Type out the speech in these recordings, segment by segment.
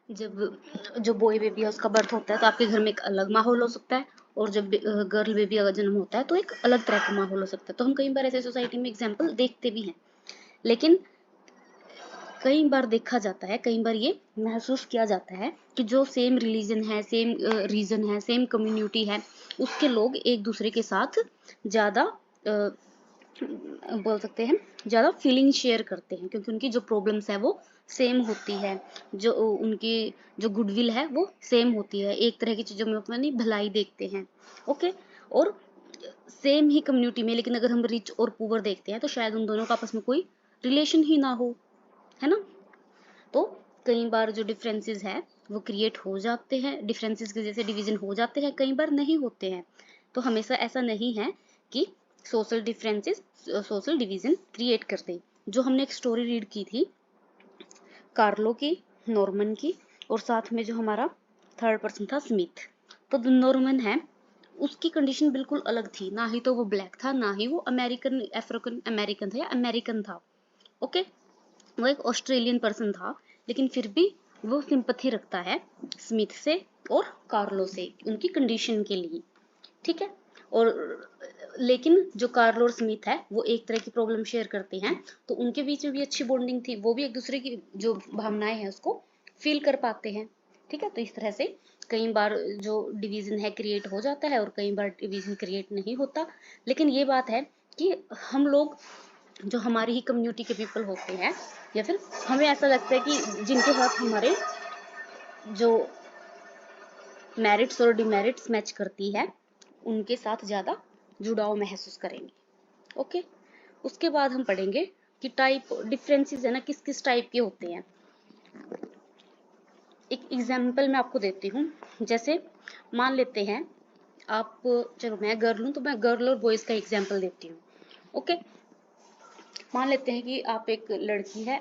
जब जो boy baby है उसका बर्थ होता है तो आपके घर में एक अलग माहौल हो सकता है, और जब गर्ल बेबी का जन्म होता है तो एक अलग तरह का माहौल हो सकता है। तो हम कई बार ऐसे सोसाइटी में एग्जाम्पल देखते भी हैं, लेकिन कई बार देखा जाता है, कई बार ये महसूस किया जाता है कि जो सेम रिलीजन है, सेम रीजन है, सेम कम्युनिटी है, उसके लोग एक दूसरे के साथ ज़्यादा बोल सकते हैं ज़्यादा फीलिंग शेयर करते हैं, क्योंकि उनकी जो प्रॉब्लम्स है वो सेम होती है, जो उनकी जो गुडविल है वो सेम होती है, एक तरह की चीज़ों में अपनी भलाई देखते हैं। ओके। और सेम ही कम्युनिटी में, लेकिन अगर हम रिच और पुअर देखते हैं तो शायद उन दोनों का आपस में कोई रिलेशन ही ना हो, है ना। तो कई बार जो डिफरेंसेस है वो क्रिएट हो जाते हैं, डिफरेंसेस की वजह से डिवीजन हो जाते हैं, कई बार नहीं होते हैं। तो हमेशा ऐसा नहीं है कि social differences social division create कर दे। जो हमने एक स्टोरी रीड की थी कार्लो की, नॉर्मन की, और साथ में जो हमारा थर्ड पर्सन था स्मिथ। तो जो नॉर्मन है उसकी कंडीशन बिल्कुल अलग थी, ना ही तो वो ब्लैक था, ना ही वो अमेरिकन अफ्रीकन अमेरिकन था या अमेरिकन था। ओके। वो एक ऑस्ट्रेलियन पर्सन था, लेकिन फिर भी वो सिंपथी रखता है स्मिथ से और कार्लो से उनकी कंडीशन के लिए। ठीक है। और लेकिन जो कार्लो और स्मिथ है वो एक तरह की प्रॉब्लम शेयर करते हैं, तो उनके बीच में भी अच्छी बॉन्डिंग थी, वो भी एक दूसरे की जो भावनाएं हैं उसको फील कर पाते हैं। ठीक है। तो इस तरह से कई बार जो डिवीजन है क्रिएट हो जाता है और कई बार डिवीजन क्रिएट नहीं होता। लेकिन ये बात है कि हम लोग जो हमारी ही कम्युनिटी के पीपल होते हैं, या फिर हमें ऐसा लगता है कि जिनके साथ हमारे जो मेरिट्स और डिमेरिट्स मैच करती है उनके साथ ज़्यादा जुड़ाव महसूस करेंगे। ओके। उसके बाद हम पढ़ेंगे कि टाइप डिफरेंसेस है ना किस किस टाइप के होते हैं। एक एग्जाम्पल मैं आपको देती हूँ। जैसे मान लेते हैं आप, चलो मैं गर्ल हूँ तो मैं गर्ल और बॉयज़ का एग्जाम्पल देती हूँ। ओके। मान लेते हैं कि आप एक लड़की है,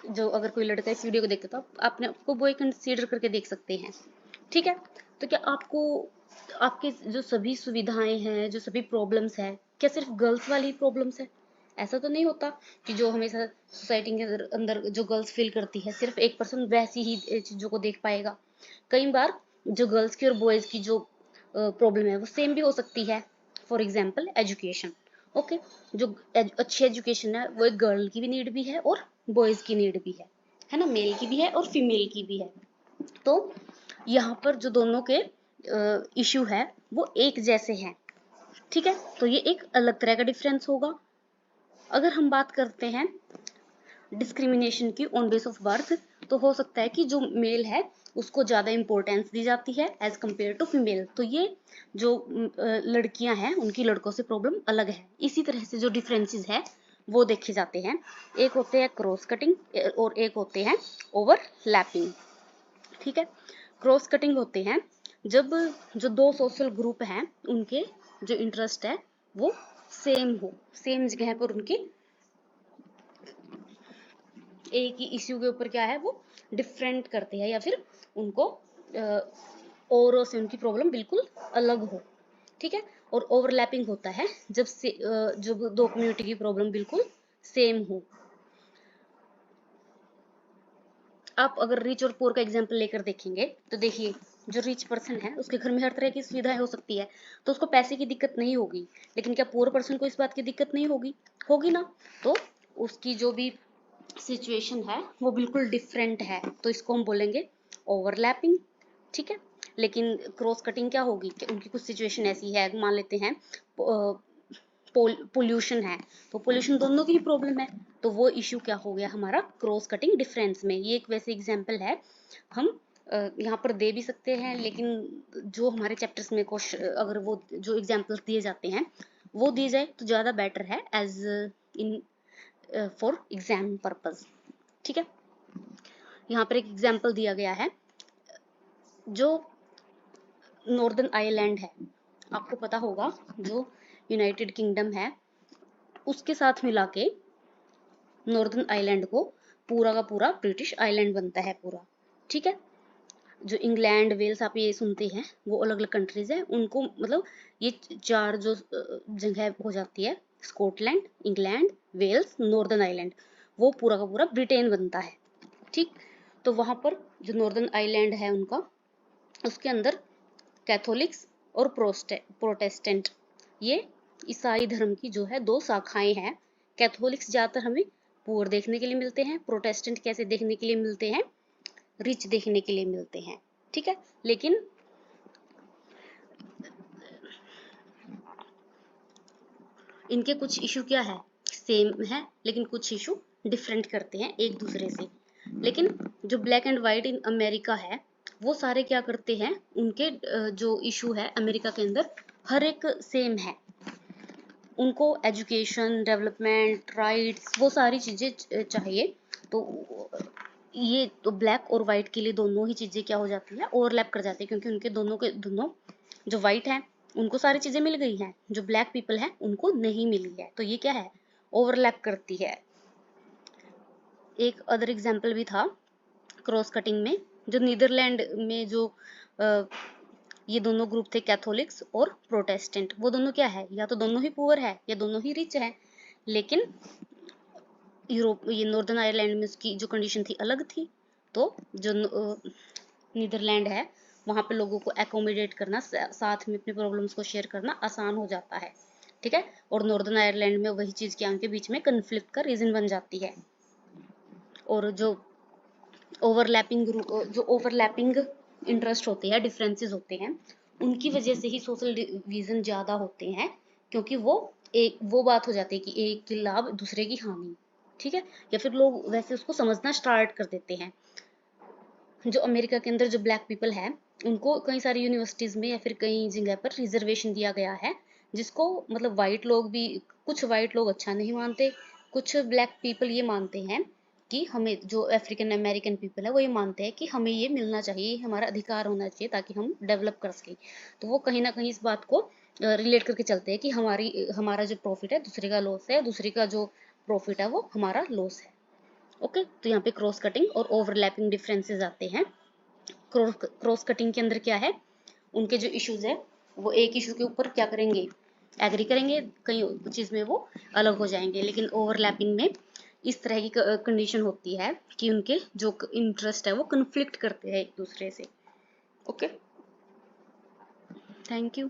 जो अगर कोई लड़का इस वीडियो को देखता है तो आपने आपको बॉय कंसीडर करके देख सकते हैं। ठीक है। तो क्या आपको आपके जो सभी सुविधाएं हैं, जो सभी प्रॉब्लम्स है, क्या सिर्फ गर्ल्स वाली प्रॉब्लम्स है? ऐसा तो नहीं होता कि जो हमेशा सोसाइटी के अंदर जो गर्ल्स फील करती है सिर्फ एक पर्सन वैसी ही चीजों को देख पाएगा। कई बार जो गर्ल्स की और बॉयज की जो प्रॉब्लम है वो सेम भी हो सकती है। For example education. ओके। जो अच्छी एजुकेशन है वो एक गर्ल की भी नीड भी है और बॉयज की नीड भी है ना, मेल की भी है और फीमेल की भी है। तो यहाँ पर जो दोनों के इश्यू है वो एक जैसे हैं। ठीक है। तो ये एक अलग तरह का डिफरेंस होगा। अगर हम बात करते हैं डिस्क्रिमिनेशन की ऑन बेस ऑफ बर्थ, तो हो सकता है कि जो मेल है उसको ज़्यादा इंपॉर्टेंस दी जाती है एज कम्पेयर टू फीमेल। तो ये जो लड़कियां हैं उनकी लड़कों से प्रॉब्लम अलग है। इसी तरह से जो डिफरेंसेस है वो देखे जाते हैं। एक होते हैं क्रॉस कटिंग और एक होते हैं ओवरलैपिंग। ठीक है। क्रॉस कटिंग होते हैं जब जो दो सोशल ग्रुप हैं उनके जो इंटरेस्ट है वो सेम हो, सेम जगह पर उनकी एक ही इश्यू के ऊपर क्या है वो डिफरेंट करते हैं, या फिर उनको औरों से उनकी प्रॉब्लम बिल्कुल अलग हो। ठीक है। और ओवरलैपिंग होता है जब दो कम्युनिटी की प्रॉब्लम बिल्कुल सेम हो। आप अगर रिच और पुअर का एग्जांपल लेकर देखेंगे तो देखिए, जो रिच पर्सन है उसके घर में हर तरह की सुविधाएं हो सकती है, तो उसको पैसे की दिक्कत नहीं होगी। लेकिन क्या पुअर पर्सन को इस बात की दिक्कत नहीं होगी? होगी ना। तो उसकी जो भी सिचुएशन है वो बिल्कुल डिफरेंट है, तो इसको हम बोलेंगे ओवरलैपिंग। ठीक है। लेकिन क्रॉस कटिंग क्या होगी कि उनकी कुछ सिचुएशन ऐसी है, मान लेते हैं पोल्यूशन है, तो पोल्यूशन दोनों की ही प्रॉब्लम है, तो वो इश्यू क्या हो गया हमारा क्रॉस कटिंग डिफरेंस में। ये एक वैसे एग्जांपल है, हम यहाँ पर दे भी सकते हैं, लेकिन जो हमारे चैप्टर्स में अगर वो जो एग्जांपल्स दिए जाते हैं वो दिए जाए तो ज़्यादा बेटर है as in for exam purpose. ठीक है। यहाँ पर एक एग्जाम्पल दिया गया है, जो नॉर्दर्न आयरलैंड है, आपको पता होगा जो यूनाइटेड किंगडम है उसके साथ मिला के नॉर्दर्न आयरलैंड को पूरा का पूरा ब्रिटिश आइलैंड बनता है पूरा। ठीक है। जो इंग्लैंड वेल्स आप ये सुनते हैं वो अलग अलग कंट्रीज है, उनको मतलब ये चार जो जगह हो जाती है, Scotland, England, Wales, Northern Ireland, वो पूरा का पूरा ब्रिटेन बनता है। ठीक। तो वहाँ पर जो नॉर्दर्न आयरलैंड है उनका, उसके अंदर कैथोलिक्स और प्रोटेस्टेंट, ये ईसाई धर्म की जो है दो शाखाएं हैं। कैथोलिक्स ज़्यादातर हमें पुअर देखने के लिए मिलते हैं, प्रोटेस्टेंट कैसे देखने के लिए मिलते हैं, रिच देखने के लिए मिलते हैं, ठीक है। लेकिन इनके कुछ इशू क्या है, सेम है, लेकिन कुछ इशू डिफरेंट करते हैं एक दूसरे से। लेकिन जो black and white in America है, वो सारे क्या करते हैं, उनके जो इशू है अमेरिका के अंदर हर एक सेम है। उनको एजुकेशन, डेवलपमेंट, राइट्स, वो सारी चीज़ें चाहिए। तो ये तो ब्लैक और वाइट के लिए दोनों ही चीज़ें क्या हो जाती है, ओवरलैप कर जाती है, क्योंकि उनके दोनों के दोनों, जो वाइट हैं उनको सारी चीज़ें मिल गई हैं, जो ब्लैक पीपल हैं उनको नहीं मिली है। तो ये क्या है, ओवरलैप करती है। एक अदर एग्जाम्पल भी था क्रॉस कटिंग में, जो नीदरलैंड में जो ये दोनों ग्रुप थे, कैथोलिक्स और प्रोटेस्टेंट, वो दोनों क्या है, या तो दोनों ही पुअर है या दोनों ही रिच है। लेकिन यूरोप, ये नॉर्दर्न आयरलैंड में उसकी जो कंडीशन थी अलग थी। तो जो नीदरलैंड है, वहाँ पे लोगों को एकोमोडेट करना, साथ में अपनी प्रॉब्लम्स को शेयर करना आसान हो जाता है, ठीक है। और नॉर्दर्न आयरलैंड में वही चीज़ क्या उनके बीच में कन्फ्लिक्ट का रीज़न बन जाती है। और जो ओवरलैपिंग इंटरेस्ट होते हैं, डिफरेंसेस होते हैं, उनकी वजह से ही सोशल डिवीजन ज़्यादा होते हैं, क्योंकि वो बात हो जाती है कि एक की लाभ दूसरे की हानि, ठीक है। या फिर लोग वैसे उसको समझना स्टार्ट कर देते हैं। जो अमेरिका के अंदर जो ब्लैक पीपल है, उनको कई सारी यूनिवर्सिटीज़ में या फिर कई जगह पर रिजर्वेशन दिया गया है, जिसको मतलब वाइट लोग भी, कुछ वाइट लोग अच्छा नहीं मानते, कुछ ब्लैक पीपल ये मानते हैं कि हमें, जो अफ्रीकन अमेरिकन पीपल है वो ये मानते हैं कि हमें ये मिलना चाहिए, हमारा अधिकार होना चाहिए ताकि हम डेवलप कर सकें। तो वो कहीं ना कहीं इस बात को रिलेट करके चलते हैं कि हमारा जो प्रॉफिट है दूसरे का लॉस है, दूसरे का जो प्रॉफिट है वो हमारा लॉस है। ओके, तो यहाँ पे क्रॉस कटिंग और ओवरलैपिंग डिफरेंसेस आते हैं। क्रॉस कटिंग के अंदर क्या है, उनके जो इश्यूज है वो एक इशू के ऊपर क्या करेंगे, एग्री करेंगे, कई चीज़ में वो अलग हो जाएंगे। लेकिन ओवरलैपिंग में इस तरह की कंडीशन होती है कि उनके जो इंटरेस्ट है वो कन्फ्लिक्ट करते हैं एक दूसरे से। Okay, thank you.